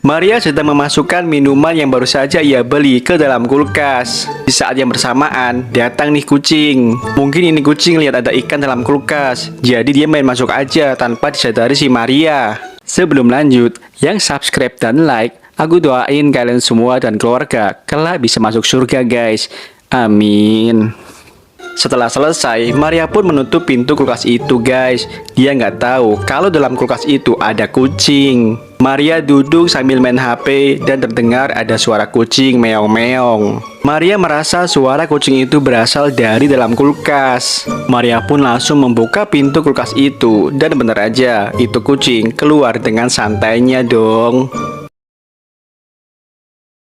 Maria sedang memasukkan minuman yang baru saja ia beli ke dalam kulkas. Di saat yang bersamaan, datang nih kucing. Mungkin ini kucing lihat ada ikan dalam kulkas, jadi dia main masuk aja tanpa disadari si Maria. Sebelum lanjut, yang subscribe dan like, aku doain kalian semua dan keluarga kelak bisa masuk surga guys. Amin. Setelah selesai, Maria pun menutup pintu kulkas itu guys. Dia nggak tahu kalau dalam kulkas itu ada kucing. Maria duduk sambil main HP dan terdengar ada suara kucing meong-meong. Maria merasa suara kucing itu berasal dari dalam kulkas. Maria pun langsung membuka pintu kulkas itu dan benar aja itu kucing keluar dengan santainya dong.